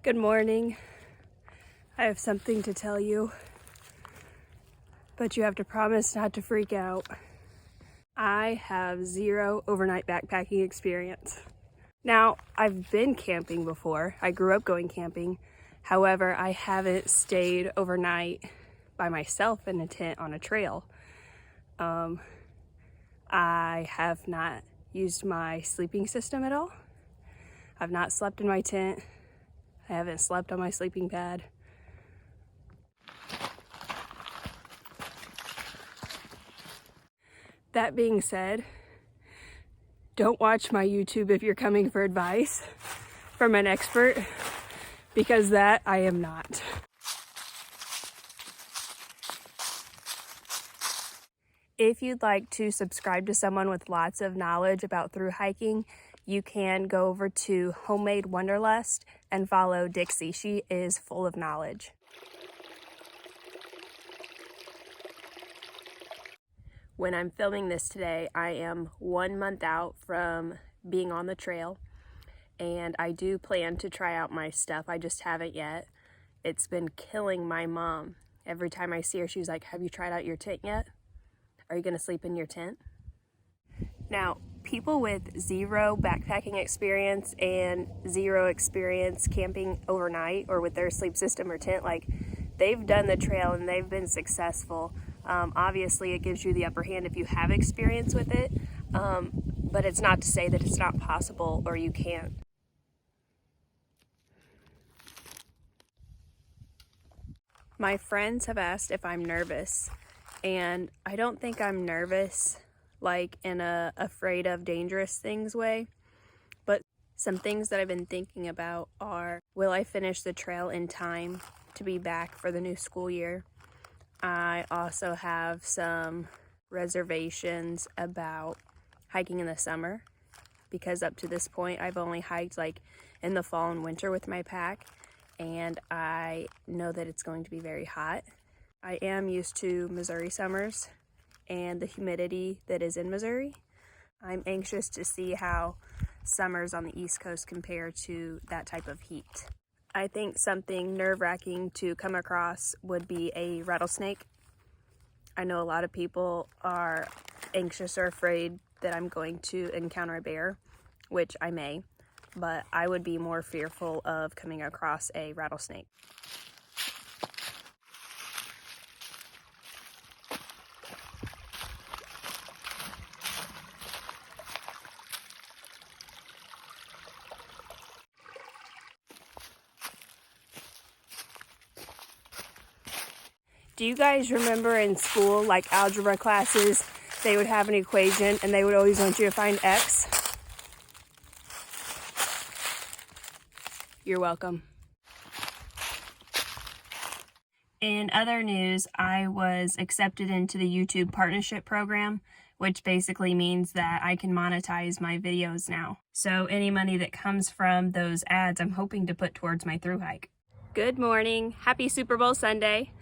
Good morning. I have something to tell you, but you have to promise not to freak out. I have zero overnight backpacking experience. Now, I've been camping before. I grew up going camping. However, I haven't stayed overnight by myself in a tent on a trail. I have not used my sleeping system at all. I've not slept in my tent. I haven't slept on my sleeping pad. That being said, don't watch my YouTube if you're coming for advice from an expert, because that I am not. If you'd like to subscribe to someone with lots of knowledge about thru hiking, you can go over to Homemade Wanderlust and follow Dixie. She is full of knowledge. When I'm filming this today, I am 1 month out from being on the trail, and I do plan to try out my stuff. I just haven't yet. It's been killing my mom. Every time I see her, she's like, "Have you tried out your tent yet? Are you gonna sleep in your tent?" Now, people with zero backpacking experience and zero experience camping overnight or with their sleep system or tent, like, they've done the trail and they've been successful. Obviously, it gives you the upper hand if you have experience with it, but it's not to say that it's not possible or you can't. My friends have asked if I'm nervous, and I don't think I'm nervous like in a afraid of dangerous things way, but some things that I've been thinking about are, will I finish the trail in time to be back for the new school year? I also have some reservations about hiking in the summer, because up to this point I've only hiked like in the fall and winter with my pack, and I know that it's going to be very hot. I am used to Missouri summers and the humidity that is in Missouri. I'm anxious to see how summers on the East Coast compare to that type of heat. I think something nerve-wracking to come across would be a rattlesnake. I know a lot of people are anxious or afraid that I'm going to encounter a bear, which I may, but I would be more fearful of coming across a rattlesnake. Do you guys remember in school, like algebra classes, they would have an equation and they would always want you to find x? You're welcome. In other news, I was accepted into the YouTube partnership program, which basically means that I can monetize my videos now. So any money that comes from those ads, I'm hoping to put towards my thru hike. Good morning. Happy Super Bowl Sunday.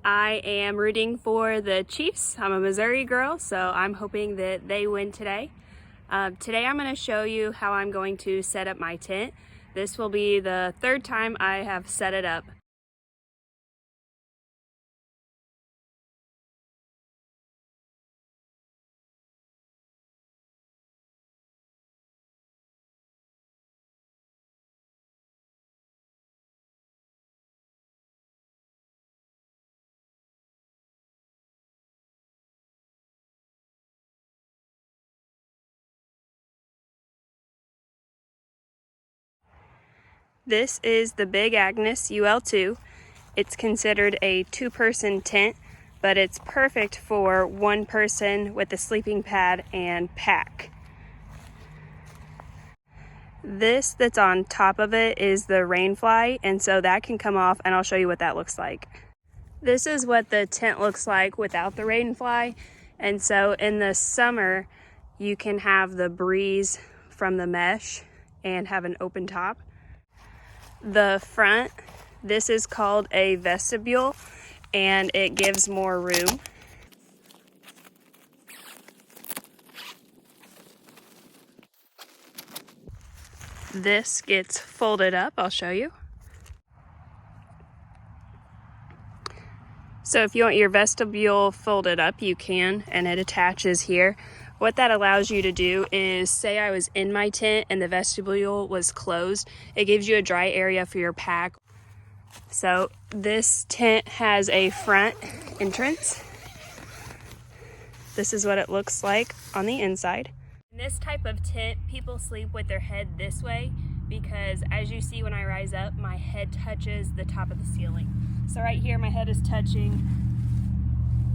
I am rooting for the Chiefs. I'm a Missouri girl, so I'm hoping that they win today. Today I'm going to show you how I'm going to set up my tent. This will be the third time I have set it up. This is the Big Agnes UL2. It's considered a 2-person tent, but it's perfect for 1 person with a sleeping pad and pack. This that's on top of it is the rainfly, and so that can come off, and I'll show you what that looks like. This is what the tent looks like without the rainfly, and so in the summer you can have the breeze from the mesh and have an open top. The front, this is called a vestibule, and it gives more room. This gets folded up, I'll show you. So if you want your vestibule folded up, you can, and it attaches here. What that allows you to do is, say I was in my tent and the vestibule was closed, it gives you a dry area for your pack. So this tent has a front entrance. This is what it looks like on the inside. In this type of tent, people sleep with their head this way because, as you see when I rise up, my head touches the top of the ceiling. So right here, my head is touching.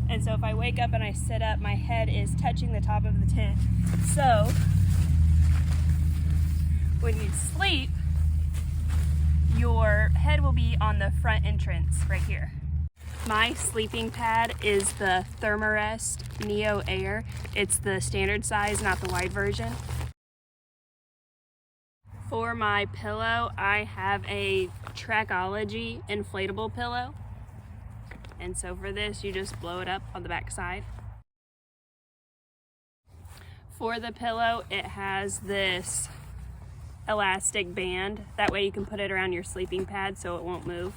And so if I wake up and I sit up, my head is touching the top of the tent. So when you sleep, your head will be on the front entrance right here. My sleeping pad is the Thermarest Neo Air. It's the standard size, not the wide version. For my pillow, I have a Trackology inflatable pillow. And so for this, you just blow it up on the back side. For the pillow, it has this elastic band. That way you can put it around your sleeping pad so it won't move.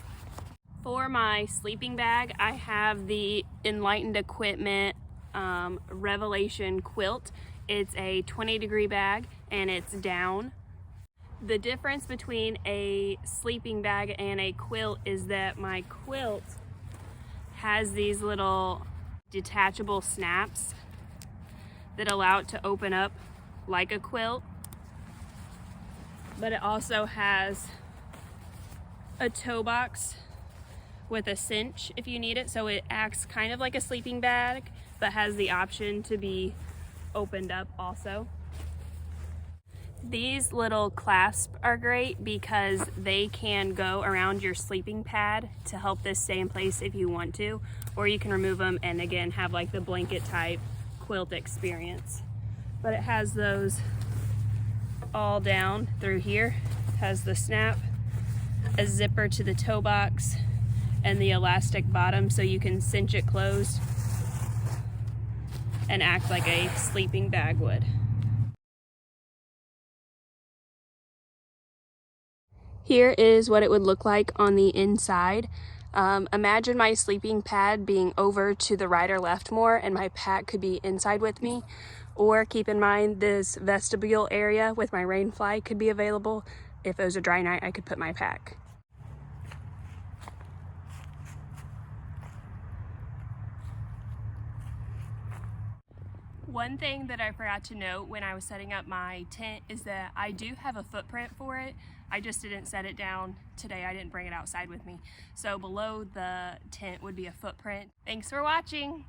For my sleeping bag, I have the Enlightened Equipment Revelation quilt. It's a 20-degree bag and it's down. The difference between a sleeping bag and a quilt is that my quilt has these little detachable snaps that allow it to open up like a quilt, but it also has a toe box with a cinch if you need it, so it acts kind of like a sleeping bag but has the option to be opened up also. These little clasps are great because they can go around your sleeping pad to help this stay in place if you want to, or you can remove them and again have like the blanket type quilt experience. But it has those all down through here. It has the snap, a zipper to the toe box, and the elastic bottom so you can cinch it closed and act like a sleeping bag would. Here is what it would look like on the inside. Imagine my sleeping pad being over to the right or left more and my pack could be inside with me. Or keep in mind this vestibule area with my rain fly could be available. If it was a dry night, I could put my pack. One thing that I forgot to note when I was setting up my tent is that I do have a footprint for it. I just didn't set it down today. I didn't bring it outside with me. So below the tent would be a footprint. Thanks for watching.